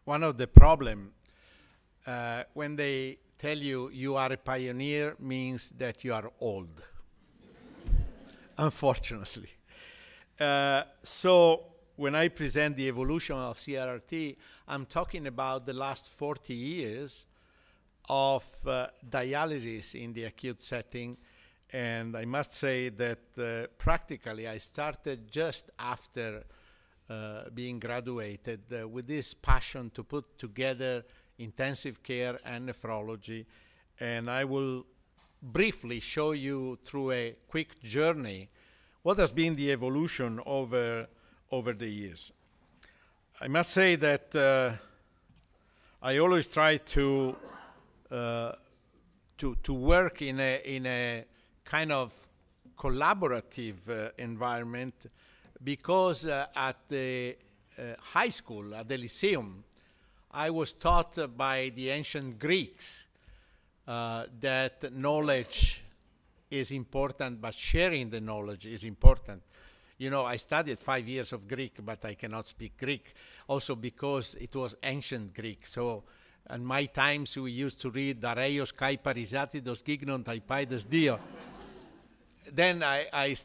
one of the problem when they tell you you are a pioneer means that you are old, unfortunately. So when I present the evolution of CRRT, I'm talking about the last 40 years of dialysis in the acute setting. And I must say that practically I started just after being graduated with this passion to put together intensive care and nephrology. And I will briefly show you through a quick journey what has been the evolution over the years. I must say that I always try to work in a kind of collaborative environment, because at the high school, at the Lyceum, I was taught by the ancient Greeks that knowledge is important, but sharing the knowledge is important. You know, I studied 5 years of Greek, but I cannot speak Greek, also because it was ancient Greek. So in my times, we used to read Dareios kai parisatidos gignon taipaides dio. Then I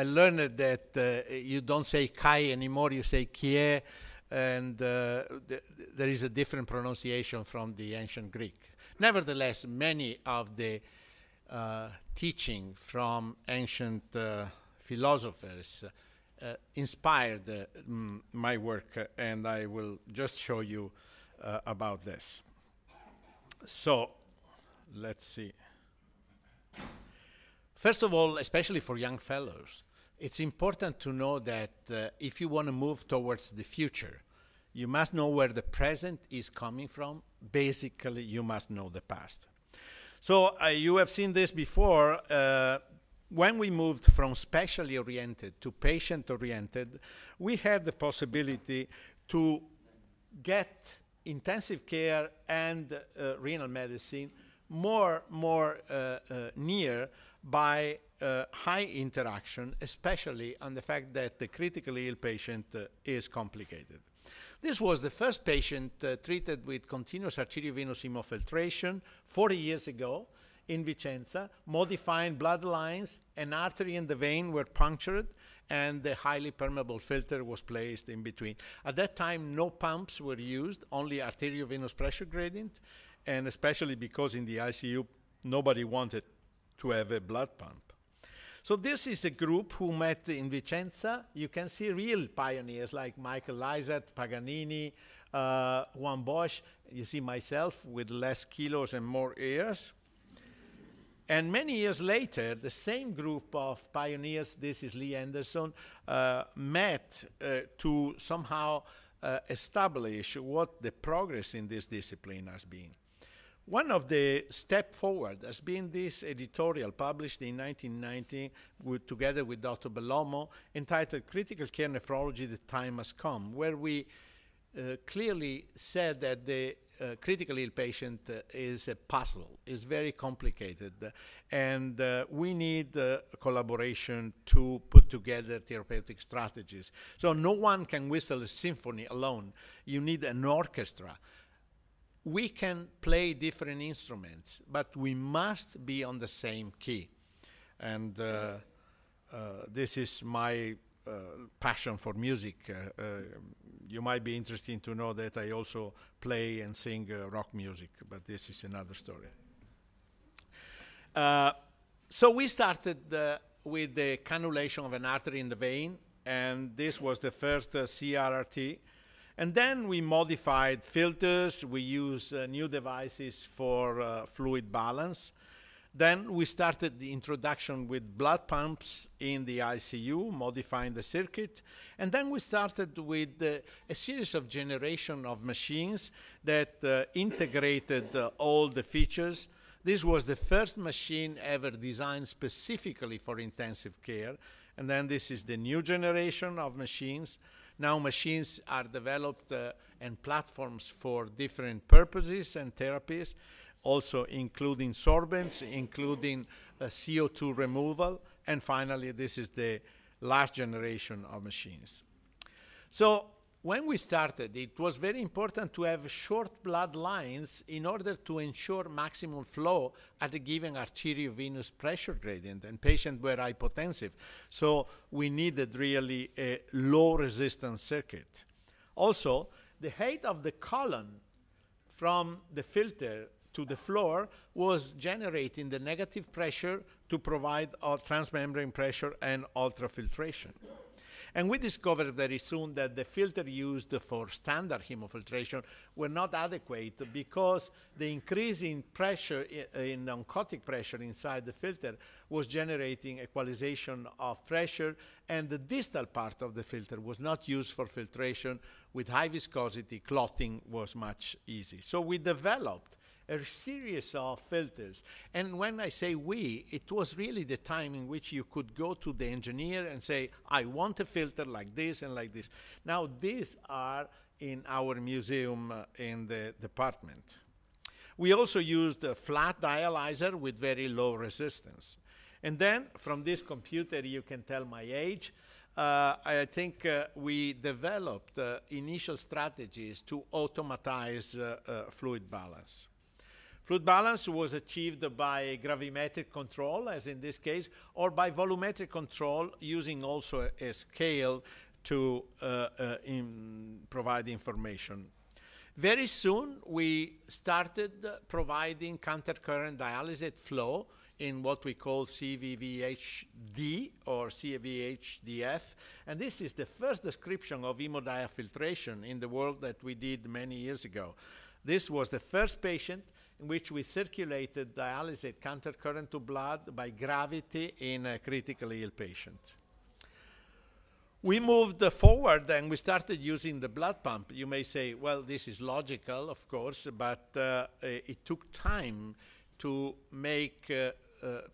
learned that you don't say kai anymore, you say kie, and there is a different pronunciation from the ancient Greek. Nevertheless, many of the teaching from ancient philosophers inspired my work, and I will just show you about this. So, let's see. First of all, especially for young fellows, it's important to know that if you want to move towards the future, you must know where the present is coming from. Basically, you must know the past. So you have seen this before. When we moved from specially oriented to patient oriented, we had the possibility to get intensive care and renal medicine more near by high interaction, especially on the fact that the critically ill patient is complicated. This was the first patient treated with continuous arteriovenous hemofiltration 40 years ago in Vicenza. Modifying blood lines, an artery and the vein were punctured, and the highly permeable filter was placed in between. At that time, no pumps were used, only arteriovenous pressure gradient, and especially because in the ICU, nobody wanted to have a blood pump. So this is a group who met in Vicenza. You can see real pioneers like Michael Lysat, Paganini, Juan Bosch. You see myself with less kilos and more years. And many years later, the same group of pioneers, this is Lee Anderson, met to somehow establish what the progress in this discipline has been. One of the step forward has been this editorial published in 1990 together with Dr. Bellomo, entitled Critical Care Nephrology, The Time Has Come, where we clearly said that the critically ill patient is a puzzle, is very complicated, and we need collaboration to put together therapeutic strategies. So no one can whistle a symphony alone. You need an orchestra. We can play different instruments, but we must be on the same key. And this is my passion for music. You might be interested to know that I also play and sing rock music, but this is another story. So we started with the cannulation of an artery in the vein, and this was the first CRRT. And then we modified filters. We use new devices for fluid balance. Then we started the introduction with blood pumps in the ICU, modifying the circuit. And then we started with a series of generation of machines that integrated all the features. This was the first machine ever designed specifically for intensive care. And then this is the new generation of machines. Now machines are developed and platforms for different purposes and therapies, also including sorbents, including CO2 removal, and finally this is the last generation of machines. So when we started, it was very important to have short blood lines in order to ensure maximum flow at a given arteriovenous pressure gradient, and patients were hypotensive. So we needed really a low resistance circuit. Also, the height of the column from the filter to the floor was generating the negative pressure to provide transmembrane pressure and ultrafiltration. And we discovered very soon that the filter used for standard hemofiltration were not adequate because the increase in pressure, in oncotic pressure inside the filter, was generating equalization of pressure, and the distal part of the filter was not used for filtration. With high viscosity, clotting was much easy. So we developed a series of filters. And when I say we, it was really the time in which you could go to the engineer and say, I want a filter like this and like this. Now, these are in our museum in the department. We also used a flat dialyzer with very low resistance. And then, from this computer, you can tell my age. I think we developed initial strategies to automatize fluid balance. Fluid balance was achieved by gravimetric control, as in this case, or by volumetric control using also a scale to provide information. Very soon, we started providing countercurrent dialysate flow in what we call CVVHD or CVHDF. And this is the first description of hemodiafiltration in the world that we did many years ago. This was the first patient in which we circulated dialysate countercurrent to blood by gravity in a critically ill patient. We moved forward and we started using the blood pump. You may say, well, this is logical, of course, but it took time to make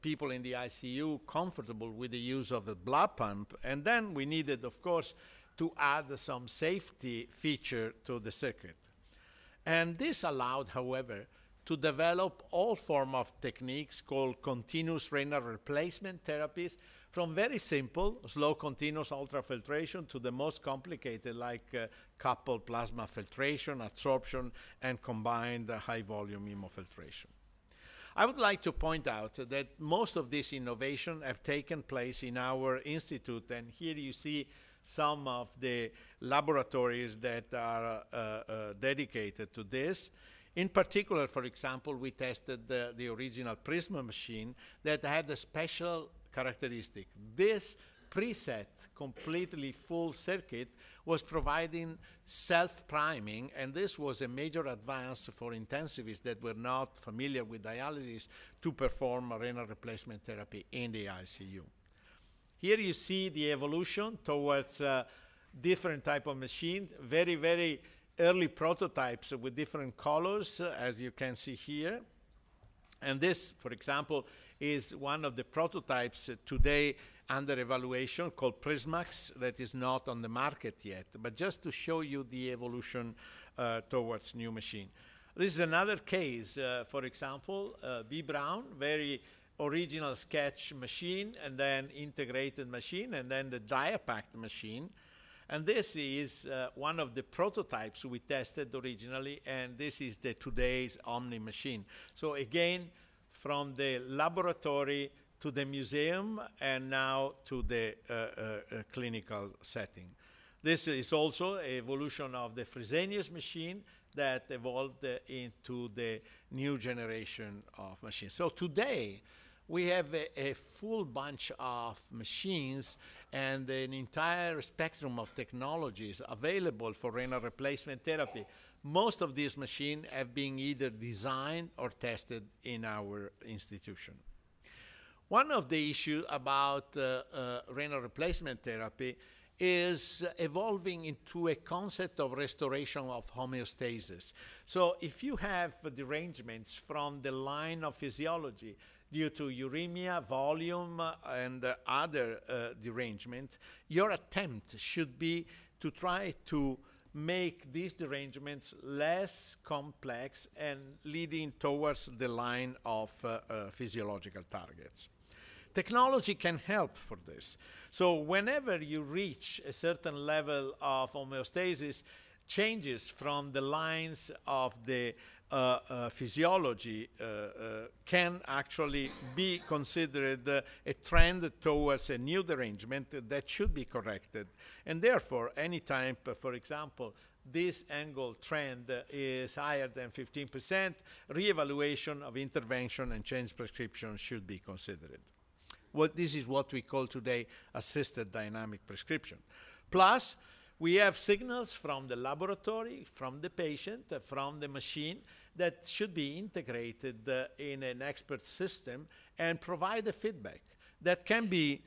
people in the ICU comfortable with the use of a blood pump. And then we needed, of course, to add some safety feature to the circuit. And this allowed, however, to develop all forms of techniques called continuous renal replacement therapies, from very simple, slow continuous ultrafiltration to the most complicated, like coupled plasma filtration, adsorption, and combined high-volume hemofiltration. I would like to point out that most of this innovation have taken place in our institute, and here you see some of the laboratories that are dedicated to this. In particular, for example, we tested the original Prisma machine that had a special characteristic. This preset, completely full circuit was providing self-priming, and this was a major advance for intensivists that were not familiar with dialysis to perform renal replacement therapy in the ICU. Here you see the evolution towards different type of machines, very, very early prototypes with different colors, as you can see here. And this, for example, is one of the prototypes today under evaluation called Prismax that is not on the market yet, but just to show you the evolution towards new machine. This is another case, for example, B. Brown, very original sketch machine, and then integrated machine, and then the Diapact machine. And this is one of the prototypes we tested originally, and this is the today's Omni machine. So again, from the laboratory to the museum, and now to the clinical setting. This is also an evolution of the Fresenius machine that evolved into the new generation of machines. So today, we have a full bunch of machines and an entire spectrum of technologies available for renal replacement therapy. Most of these machines have been either designed or tested in our institution. One of the issues about renal replacement therapy is evolving into a concept of restoration of homeostasis. So if you have derangements from the line of physiology due to uremia, volume, and other derangement, your attempt should be to try to make these derangements less complex and leading towards the line of physiological targets. Technology can help for this. So whenever you reach a certain level of homeostasis, changes from the lines of the physiology can actually be considered a trend towards a new derangement that should be corrected. And therefore, anytime, for example, this angle trend is higher than 15%, reevaluation of intervention and change prescription should be considered. This is what we call today assisted dynamic prescription. Plus, we have signals from the laboratory, from the patient, from the machine that should be integrated in an expert system and provide a feedback that can be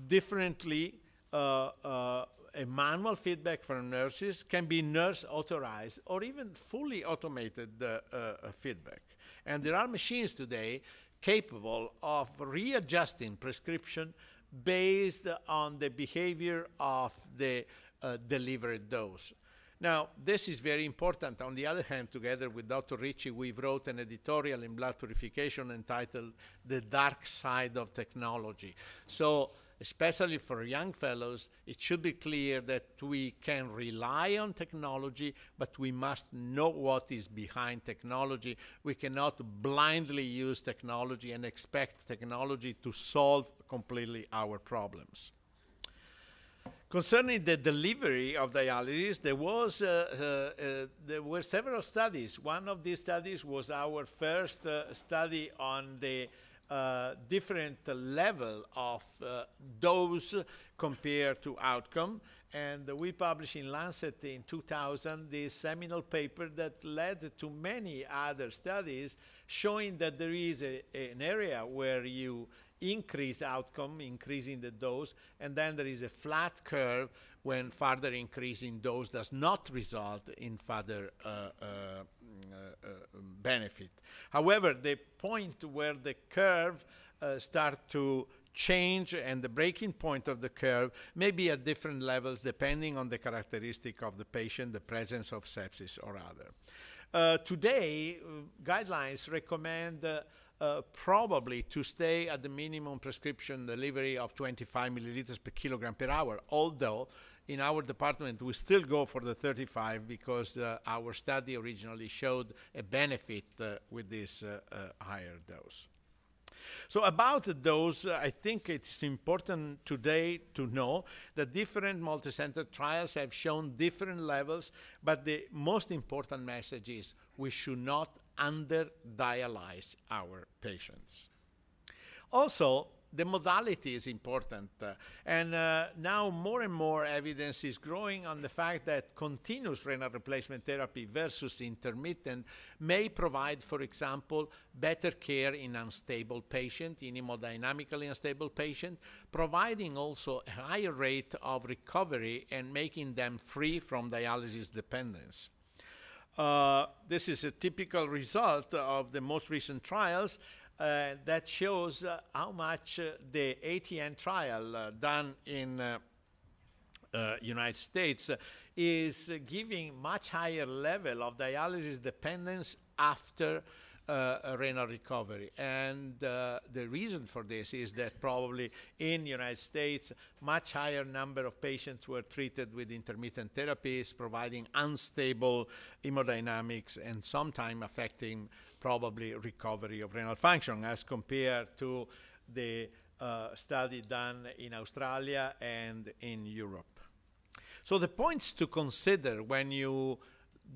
differently a manual feedback from nurses, can be nurse authorized, or even fully automated feedback. And there are machines today capable of readjusting prescription based on the behavior of the delivered dose. Now, this is very important. On the other hand, together with Dr. Ricci, we wrote an editorial in Blood Purification entitled The Dark Side of Technology. So, especially for young fellows, it should be clear that we can rely on technology, but we must know what is behind technology. We cannot blindly use technology and expect technology to solve completely our problems. Concerning the delivery of dialysis, there were several studies. One of these studies was our first study on the different level of dose compared to outcome. And we published in Lancet in 2000 this seminal paper that led to many other studies showing that there is an area where you increase outcome, increasing the dose, and then there is a flat curve when further increasing dose does not result in further benefit. However, the point where the curve starts to change and the breaking point of the curve may be at different levels depending on the characteristic of the patient, the presence of sepsis or other. Today, guidelines recommend probably to stay at the minimum prescription delivery of 25 milliliters per kilogram per hour, although in our department we still go for the 35 because our study originally showed a benefit with this higher dose. So about the dose, I think it's important today to know that different multicenter trials have shown different levels, but the most important message is we should not under-dialyze our patients. Also, the modality is important, and now more and more evidence is growing on the fact that continuous renal replacement therapy versus intermittent may provide, for example, better care in unstable patient, in hemodynamically unstable patient, providing also a higher rate of recovery and making them free from dialysis dependence. This is a typical result of the most recent trials that shows how much the ATN trial done in United States is giving much higher level of dialysis dependence after renal recovery. And the reason for this is that probably in the United States, much higher number of patients were treated with intermittent therapies, providing unstable hemodynamics and sometimes affecting probably recovery of renal function as compared to the study done in Australia and in Europe. So the points to consider when you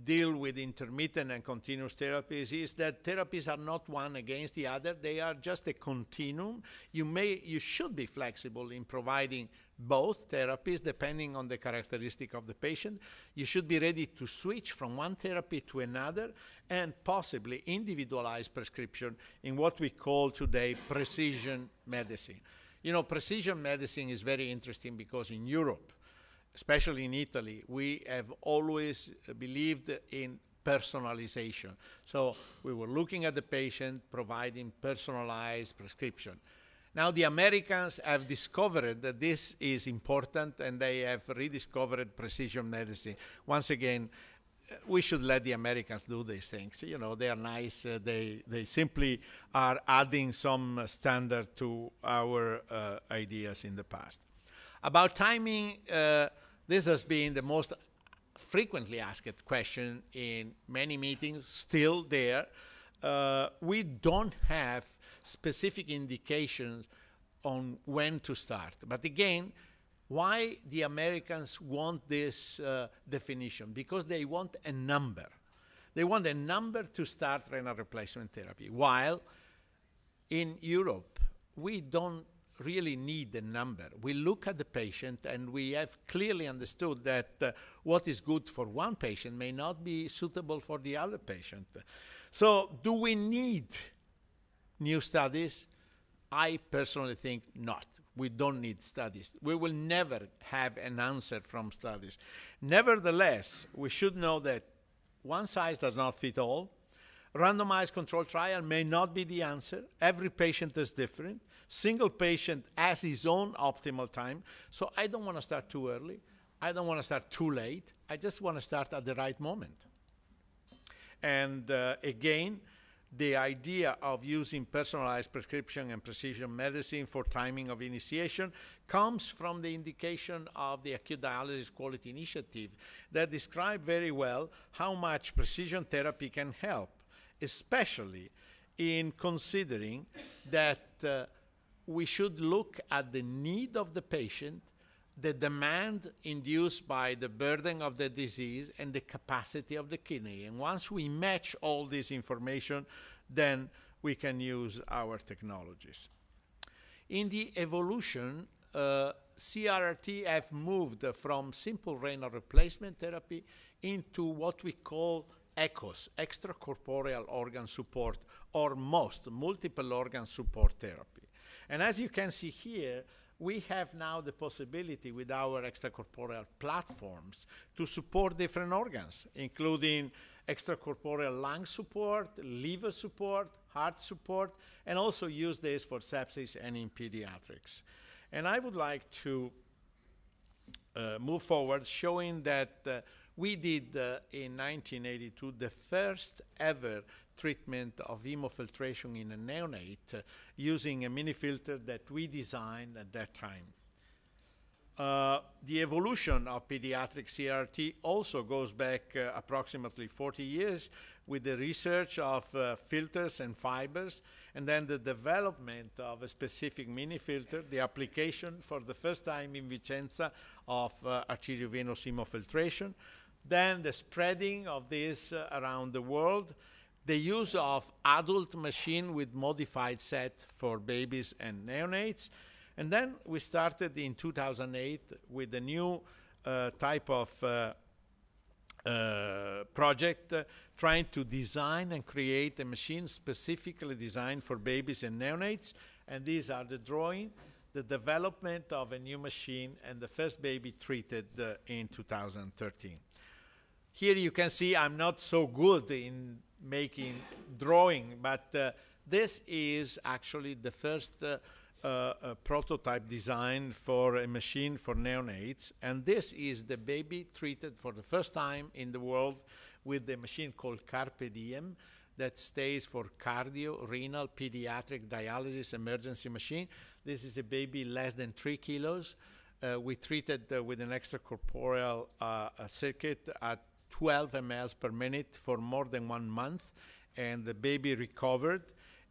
deal with intermittent and continuous therapies is that therapies are not one against the other. They are just a continuum. You should be flexible in providing both therapies depending on the characteristic of the patient. You should be ready to switch from one therapy to another and possibly individualize prescription in what we call today precision medicine. You know, precision medicine is very interesting because in Europe, especially in Italy, we have always believed in personalization. So we were looking at the patient, providing personalized prescription. Now the Americans have discovered that this is important and they have rediscovered precision medicine. Once again, we should let the Americans do these things. You know, they are nice. They simply are adding some standard to our ideas in the past. About timing, this has been the most frequently asked question in many meetings, still there. We don't have specific indications on when to start. But again, why the Americans want this definition? Because they want a number. They want a number to start renal replacement therapy, while in Europe, we don't really need the number. We look at the patient and we have clearly understood that what is good for one patient may not be suitable for the other patient. So do we need new studies? I personally think not. We don't need studies. We will never have an answer from studies. Nevertheless, we should know that one size does not fit all. Randomized controlled trial may not be the answer. Every patient is different. Single patient has his own optimal time. So I don't want to start too early. I don't want to start too late. I just want to start at the right moment. And again, the idea of using personalized prescription and precision medicine for timing of initiation comes from the indication of the Acute Dialysis Quality Initiative that describe very well how much precision therapy can help, especially in considering that we should look at the need of the patient, the demand induced by the burden of the disease, and the capacity of the kidney. And once we match all this information, then we can use our technologies. In the evolution, CRRT have moved from simple renal replacement therapy into what we call ECOS, extracorporeal organ support, or MOST, multiple organ support therapy. And as you can see here, we have now the possibility with our extracorporeal platforms to support different organs, including extracorporeal lung support, liver support, heart support, and also use this for sepsis and in pediatrics. And I would like to move forward showing that we did in 1982 the first ever treatment of hemofiltration in a neonate using a mini filter that we designed at that time. The evolution of pediatric CRT also goes back approximately 40 years with the research of filters and fibers, and then the development of a specific mini filter, the application for the first time in Vicenza of arteriovenous hemofiltration, then the spreading of this around the world, the use of adult machine with modified set for babies and neonates. And then we started in 2008 with a new type of project trying to design and create a machine specifically designed for babies and neonates. And these are the drawing, the development of a new machine, and the first baby treated in 2013. Here you can see I'm not so good in making drawing, but this is actually the first prototype design for a machine for neonates, and this is the baby treated for the first time in the world with the machine called Carpe Diem, that stays for cardio, renal, pediatric dialysis emergency machine. This is a baby less than 3 kilos. We treated with an extracorporeal circuit at 12 mL per minute for more than 1 month, and the baby recovered,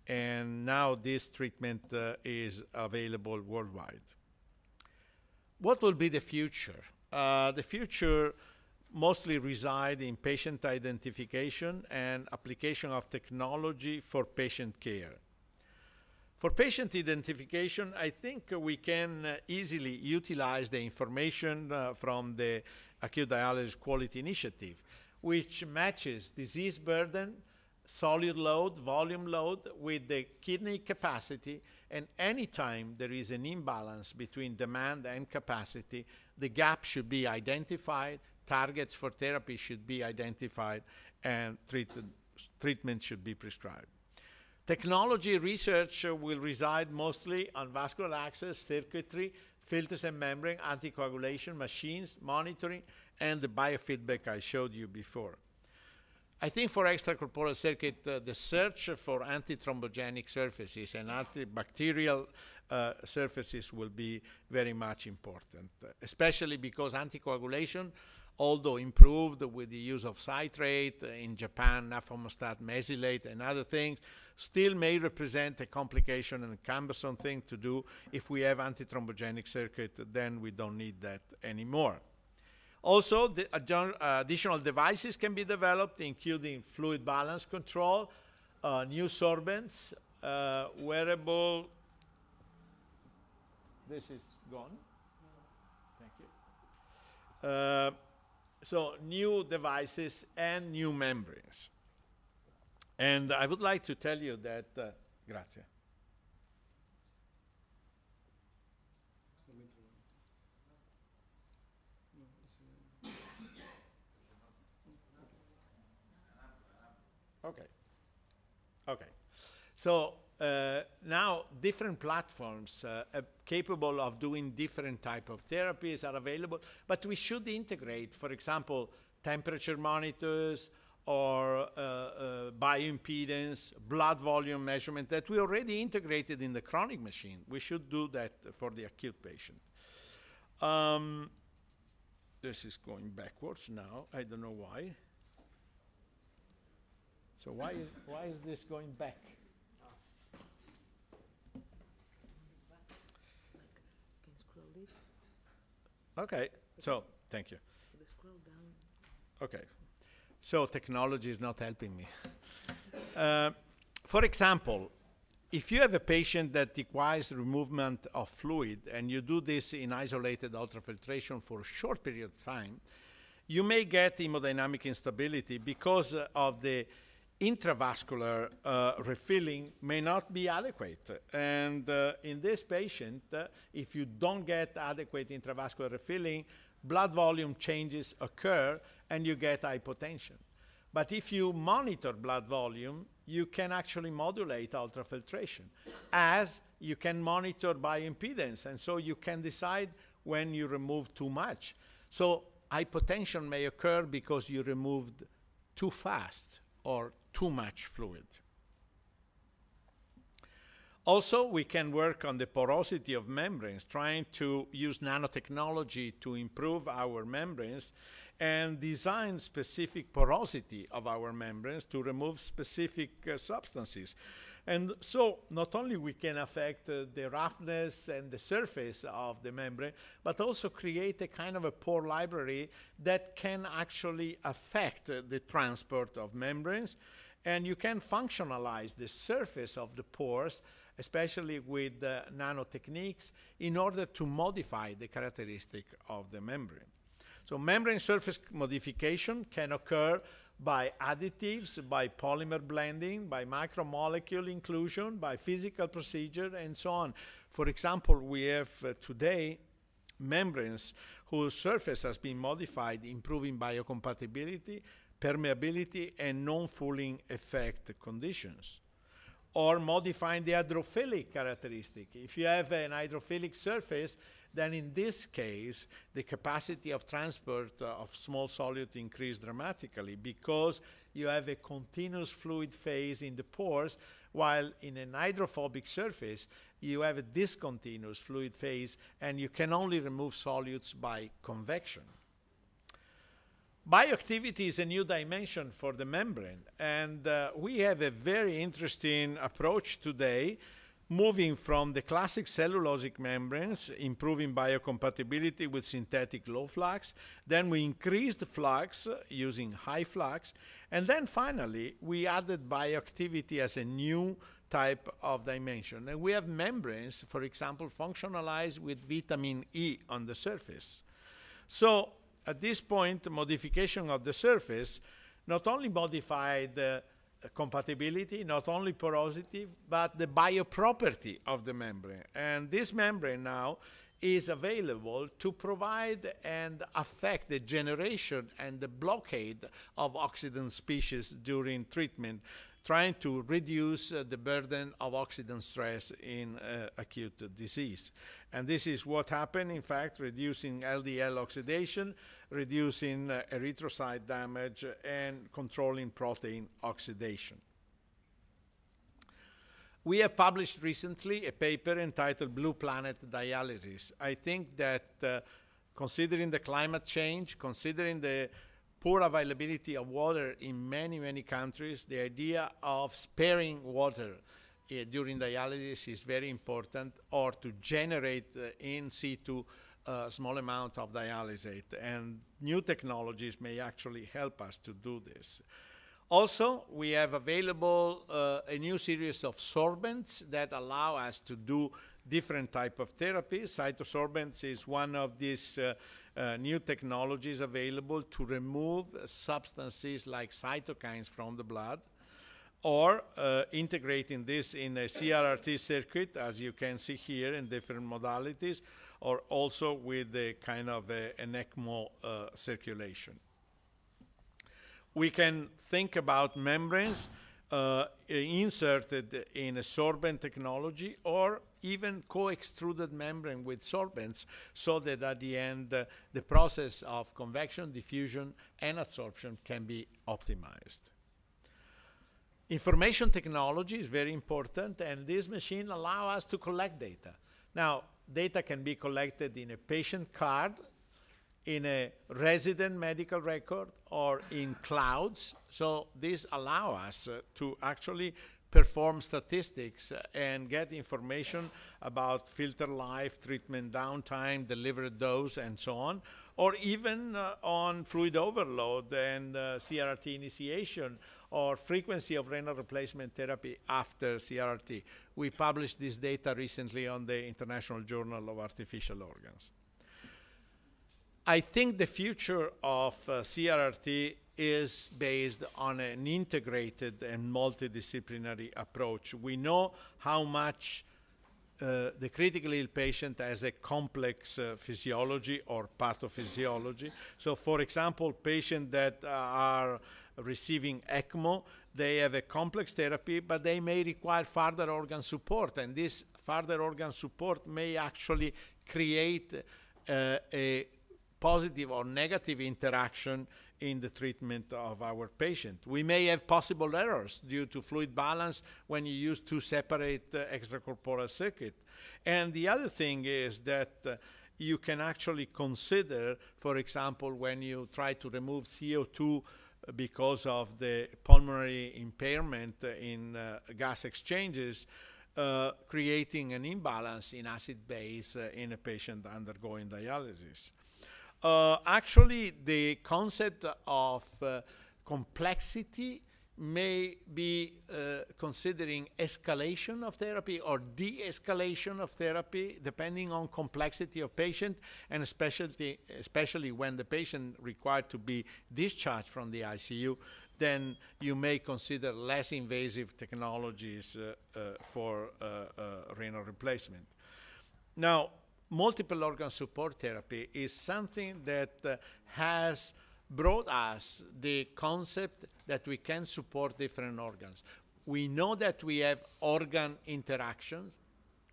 and now this treatment is available worldwide. What will be the future? The future mostly reside in patient identification and application of technology for patient care. For patient identification, I think we can easily utilize the information from the Acute Dialysis Quality Initiative, which matches disease burden, solute load, volume load with the kidney capacity, and anytime there is an imbalance between demand and capacity, the gap should be identified, targets for therapy should be identified, and treatment should be prescribed. Technology research will reside mostly on vascular access, circuitry, filters and membrane, anticoagulation, machines, monitoring, and the biofeedback I showed you before. I think for extracorporeal circuit, the search for antithrombogenic surfaces and antibacterial surfaces will be very much important, especially because anticoagulation, although improved with the use of citrate, in Japan, nafamostat, mesylate, and other things, still may represent a complication and a cumbersome thing to do. If we have antithrombogenic circuit, then we don't need that anymore. Also, the additional devices can be developed, including fluid balance control, new sorbents, wearable. This is gone. Thank you. So new devices and new membranes. And I would like to tell you that, grazie. Okay. Okay. So now different platforms capable of doing different type of therapies are available, but we should integrate, for example, temperature monitors or bioimpedance, blood volume measurement that we already integrated in the chronic machine. We should do that for the acute patient. This is going backwards now. I don't know why. So why is this going back? Okay, so thank you. Scroll down. Okay, so technology is not helping me. For example, if you have a patient that requires removal of fluid and you do this in isolated ultrafiltration for a short period of time, you may get hemodynamic instability because of the intravascular refilling may not be adequate. And in this patient, if you don't get adequate intravascular refilling, blood volume changes occur and you get hypotension. But if you monitor blood volume, you can actually modulate ultrafiltration, as you can monitor bioimpedance, and so you can decide when you remove too much. So hypotension may occur because you removed too fast or too much fluid. Also, we can work on the porosity of membranes, trying to use nanotechnology to improve our membranes and design specific porosity of our membranes to remove specific substances. And so not only we can affect the roughness and the surface of the membrane, but also create a kind of a pore library that can actually affect the transport of membranes. And you can functionalize the surface of the pores, especially with nanotechniques, in order to modify the characteristic of the membrane. So membrane surface modification can occur by additives, by polymer blending, by macromolecule inclusion, by physical procedure, and so on. For example, we have today membranes whose surface has been modified, improving biocompatibility, permeability, and non-fouling effect conditions. Or modifying the hydrophilic characteristic. If you have an hydrophilic surface, then in this case, the capacity of transport of small solute increased dramatically because you have a continuous fluid phase in the pores, while in an hydrophobic surface, you have a discontinuous fluid phase, and you can only remove solutes by convection. Bioactivity is a new dimension for the membrane, and we have a very interesting approach today, moving from the classic cellulosic membranes, improving biocompatibility with synthetic low flux. Then we increased flux using high flux, and then finally we added bioactivity as a new type of dimension. And we have membranes, for example, functionalized with vitamin E on the surface. So at this point, modification of the surface not only modified the compatibility, not only porosity, but the bioproperty of the membrane. And this membrane now is available to provide and affect the generation and the blockade of oxidant species during treatment trying to reduce the burden of oxidant stress in acute disease. And this is what happened, in fact, reducing LDL oxidation, reducing erythrocyte damage, and controlling protein oxidation. We have published recently a paper entitled Blue Planet Dialysis. I think that considering the climate change, considering the poor availability of water in many, many countries, the idea of sparing water during dialysis is very important, or to generate in situ a small amount of dialysate. And new technologies may actually help us to do this. Also, we have available a new series of sorbents that allow us to do different type of therapies. Cytosorbents is one of these new technologies available to remove substances like cytokines from the blood, or integrating this in a CRRT circuit, as you can see here, in different modalities, or also with a kind of an ECMO circulation. We can think about membranes inserted in a sorbent technology, or even co-extruded membrane with sorbents, so that at the end the process of convection, diffusion, and absorption can be optimized. Information technology is very important, and this machine allows us to collect data. Now, data can be collected in a patient card, in a resident medical record, or in clouds. So this allows us to actually perform statistics and get information about filter life, treatment downtime, delivered dose, and so on, or even on fluid overload and CRRT initiation, or frequency of renal replacement therapy after CRRT. We published this data recently on the International Journal of Artificial Organs. I think the future of CRRT is based on an integrated and multidisciplinary approach. We know how much the critically ill patient has a complex physiology or pathophysiology. So, for example, patients that are receiving ECMO, they have a complex therapy, but they may require further organ support, and this further organ support may actually create a positive or negative interaction in the treatment of our patient. We may have possible errors due to fluid balance when you use two separate extracorporeal circuits. And the other thing is that you can actually consider, for example, when you try to remove CO2 because of the pulmonary impairment in gas exchanges, creating an imbalance in acid base in a patient undergoing dialysis. Actually, the concept of complexity may be considering escalation of therapy or de-escalation of therapy, depending on complexity of patient, and especially when the patient required to be discharged from the ICU, then you may consider less invasive technologies for renal replacement. Now, multiple organ support therapy is something that has brought us the concept that we can support different organs. We know that we have organ interactions,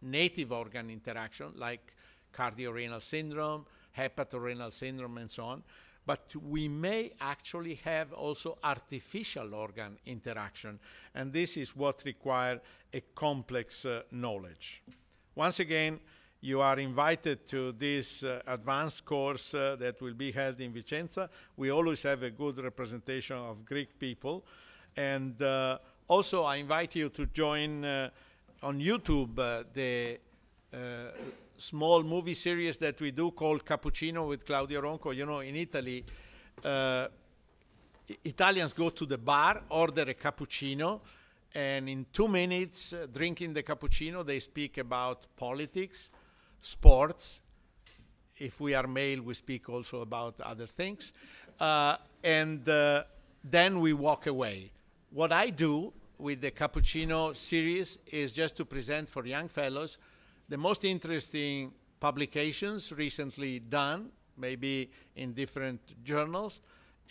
native organ interaction, like cardiorenal syndrome, hepatorenal syndrome, and so on, but we may actually have also artificial organ interaction, and this is what requires a complex knowledge. Once again, you are invited to this advanced course that will be held in Vicenza. We always have a good representation of Greek people. And also I invite you to join on YouTube the small movie series that we do called Cappuccino with Claudio Ronco. You know, in Italy, Italians go to the bar, order a cappuccino, and in 2 minutes, drinking the cappuccino, they speak about politics, sports. If we are male, we speak also about other things. And then we walk away. What I do with the Cappuccino series is just to present for young fellows the most interesting publications recently done, maybe in different journals,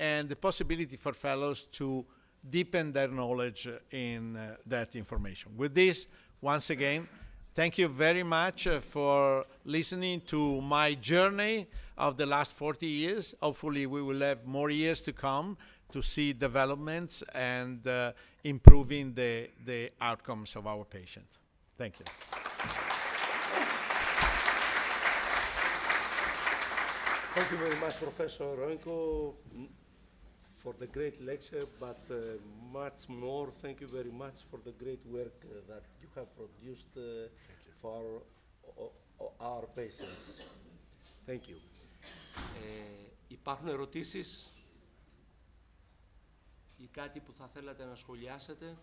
and the possibility for fellows to deepen their knowledge in that information. With this, once again, thank you very much for listening to my journey of the last 40 years. Hopefully we will have more years to come to see developments and improving the outcomes of our patients. Thank you. Thank you very much, Professor Ronco, for the great lecture, but much more, thank you very much for the great work that you have produced for our patients. Thank you. Υπάρχουν ερωτήσεις ή κάτι που θα θέλατε να σχολιάσετε?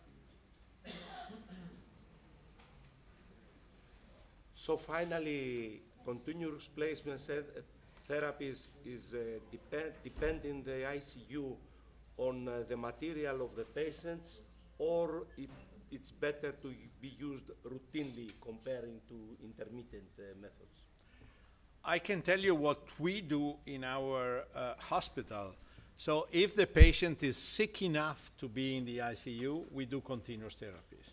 So finally, continuous placement therapies is depending the ICU on the material of the patients, or it's better to be used routinely comparing to intermittent methods? I can tell you what we do in our hospital. So if the patient is sick enough to be in the ICU, we do continuous therapies.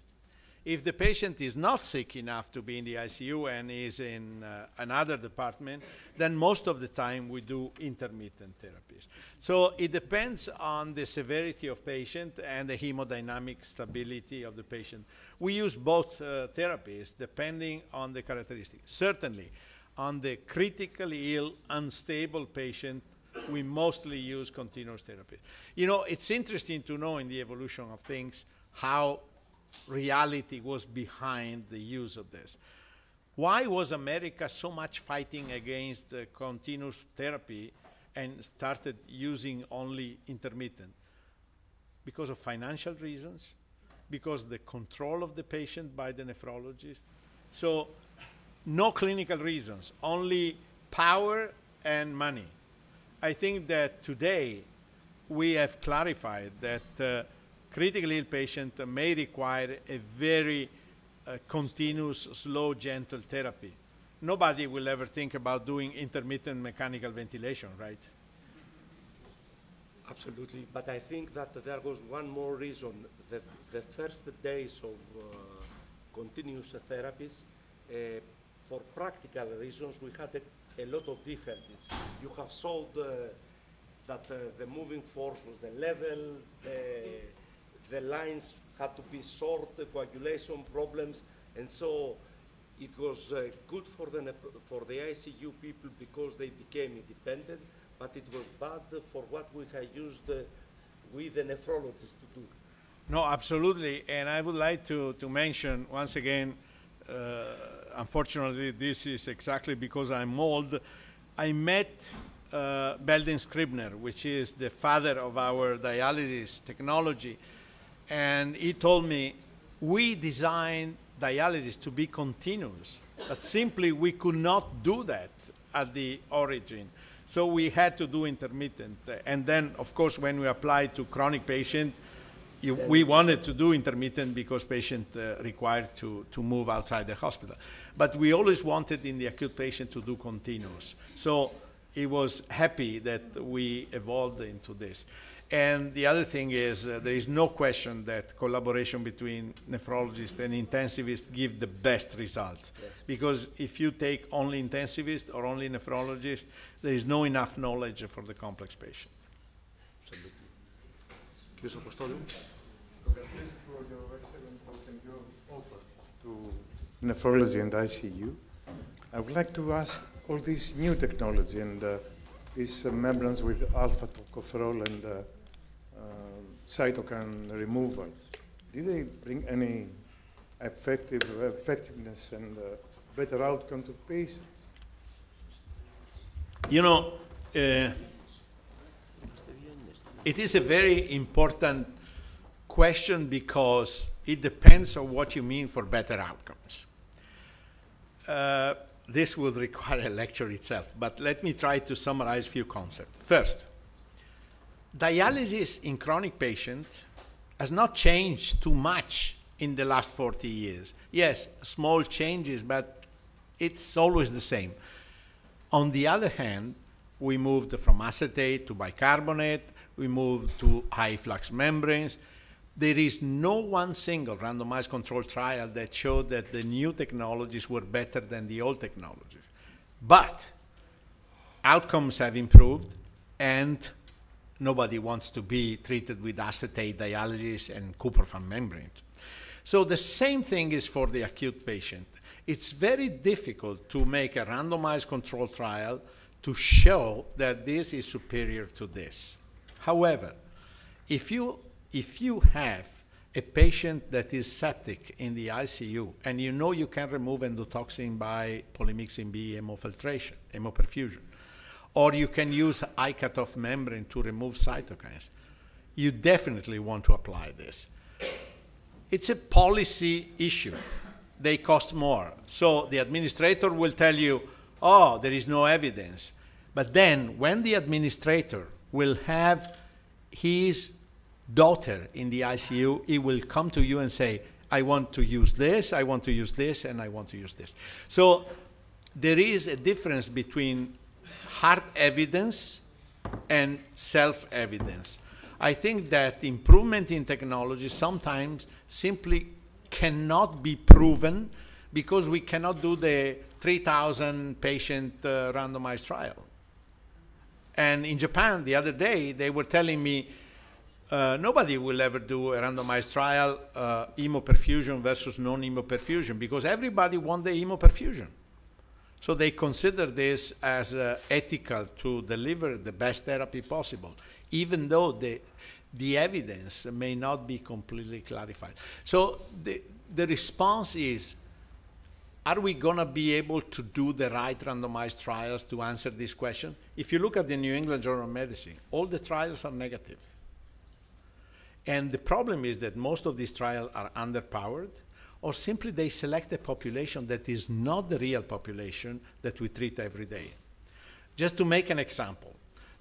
If the patient is not sick enough to be in the ICU and is in another department, then most of the time we do intermittent therapies. So it depends on the severity of patient and the hemodynamic stability of the patient. We use both therapies depending on the characteristics. Certainly, on the critically ill, unstable patient, we mostly use continuous therapy. You know, it's interesting to know in the evolution of things how reality was behind the use of this. Why was America so much fighting against continuous therapy and started using only intermittent? Because of financial reasons, because the control of the patient by the nephrologist. So no clinical reasons, only power and money. I think that today we have clarified that critically ill patient may require a very continuous, slow, gentle therapy. Nobody will ever think about doing intermittent mechanical ventilation, right? Absolutely, but I think that there was one more reason. The first days of continuous therapies, for practical reasons, we had a lot of difficulties. You have solved that the moving force was the level, the lines had to be short, coagulation problems, and so it was good for the ICU people because they became independent, but it was bad for what we had used with the nephrologists to do. No, absolutely, and I would like to mention once again, unfortunately this is exactly because I'm old, I met Belden Scribner, which is the father of our dialysis technology, and he told me, we designed dialysis to be continuous, but simply we could not do that at the origin. So we had to do intermittent. And then, of course, when we applied to chronic patient, we wanted to do intermittent because patient required to move outside the hospital. But we always wanted in the acute patient to do continuous. So he was happy that we evolved into this. And the other thing is there is no question that collaboration between nephrologists and intensivists give the best result. Yes. Because if you take only intensivist or only nephrologist, there is no enough knowledge for the complex patient. Absolutely. Κύριος Αποστόλου. Congratulations for your excellent talk and your offer to nephrology and ICU. I would like to ask all this new technology and these membranes with alpha tocopherol and cytokine removal, did they bring any effectiveness and better outcome to patients? You know, it is a very important question because it depends on what you mean for better outcomes. This would require a lecture itself, but let me try to summarize a few concepts. First, dialysis in chronic patients has not changed too much in the last 40 years. Yes, small changes, but it's always the same. On the other hand, we moved from acetate to bicarbonate, we moved to high flux membranes, There is no one single randomized controlled trial that showed that the new technologies were better than the old technologies. But outcomes have improved, and nobody wants to be treated with acetate dialysis and Cooper-Fan membrane. So the same thing is for the acute patient. It's very difficult to make a randomized controlled trial to show that this is superior to this. However, if you have a patient that is septic in the ICU and you know you can remove endotoxin by polymyxin B hemofiltration, hemoperfusion, or you can use high cutoff membrane to remove cytokines, you definitely want to apply this. It's a policy issue. They cost more. So the administrator will tell you, oh, there is no evidence. But then when the administrator will have his daughter in the ICU, he will come to you and say, I want to use this, I want to use this, and I want to use this. So there is a difference between hard evidence and self-evidence. I think that improvement in technology sometimes simply cannot be proven because we cannot do the 3,000 patient randomized trial. And in Japan the other day, they were telling me nobody will ever do a randomized trial, hemoperfusion versus non-hemoperfusion, because everybody wants the hemoperfusion. So they consider this as ethical to deliver the best therapy possible, even though the evidence may not be completely clarified. So the response is, are we going to be able to do the right randomized trials to answer this question? If you look at the New England Journal of Medicine, all the trials are negative. And the problem is that most of these trials are underpowered, or simply they select a population that is not the real population that we treat every day. Just to make an example,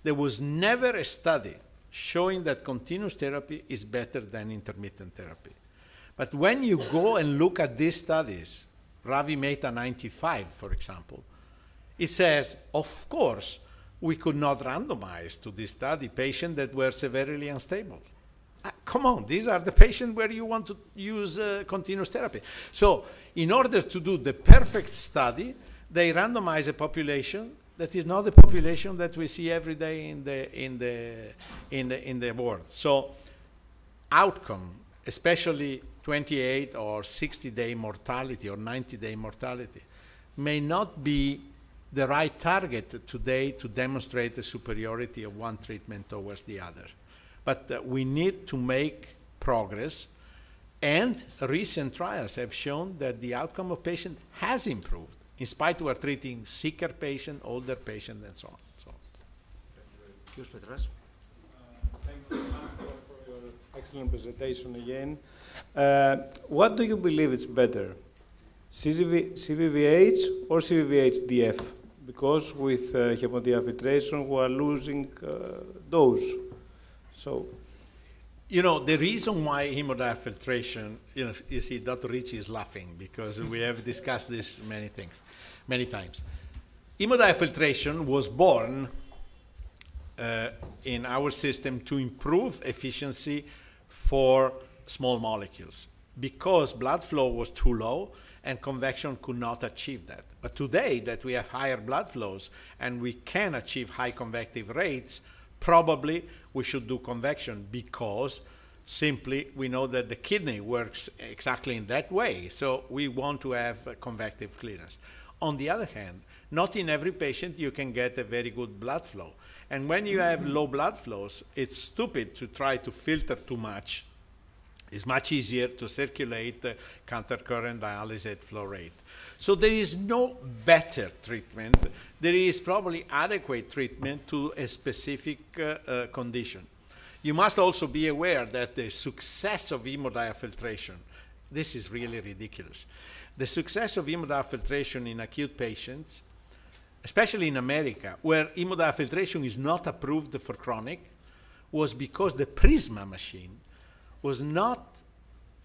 there was never a study showing that continuous therapy is better than intermittent therapy. But when you go and look at these studies, Ravi Mehta 95, for example, it says, of course, we could not randomize to this study patients that were severely unstable. Come on, these are the patients where you want to use continuous therapy. So in order to do the perfect study, they randomize a population that is not the population that we see every day in the world. So outcome, especially 28 or 60-day mortality or 90-day mortality, may not be the right target today to demonstrate the superiority of one treatment towards the other. But we need to make progress, and recent trials have shown that the outcome of patients has improved, in spite we are treating sicker patients, older patients, and so on. So. Thank you, Petras. Thank you for your excellent presentation again. What do you believe is better, CVVH or CVVH-DF? Because with hemodiafiltration, we are losing dose. So, you know, the reason why hemodiafiltration, you see, Dr. Ricci is laughing because we have discussed this many times. Hemodiafiltration was born in our system to improve efficiency for small molecules because blood flow was too low and convection could not achieve that. But today that we have higher blood flows and we can achieve high convective rates, probably we should do convection because simply we know that the kidney works exactly in that way. So we want to have convective clearance. On the other hand, not in every patient you can get a very good blood flow. And when you have low blood flows, it's stupid to try to filter too much. It's much easier to circulate countercurrent dialysate flow rate. So there is no better treatment. There is probably adequate treatment to a specific condition. You must also be aware that the success of hemodiafiltration, this is really ridiculous. The success of hemodiafiltration in acute patients, especially in America, where hemodiafiltration is not approved for chronic, was because the Prisma machine was not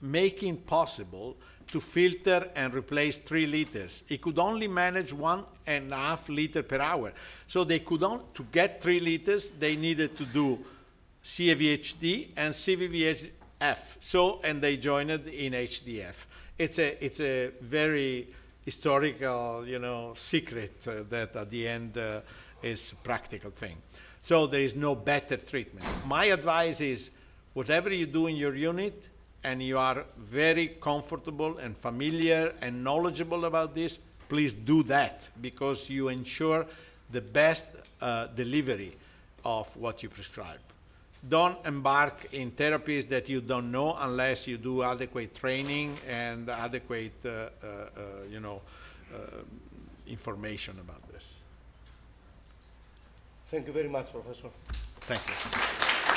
making possible to filter and replace 3 liters. It could only manage 1.5 liters per hour. So they could to get 3 liters, they needed to do CVHD and CVVH F. So, and they joined in HDF. It's a very historical, secret that at the end is a practical thing. So there is no better treatment. My advice is, whatever you do in your unit, and you are very comfortable and familiar and knowledgeable about this, please do that, because you ensure the best delivery of what you prescribe. Don't embark in therapies that you don't know unless you do adequate training and adequate information about this. Thank you very much, Professor. Thank you.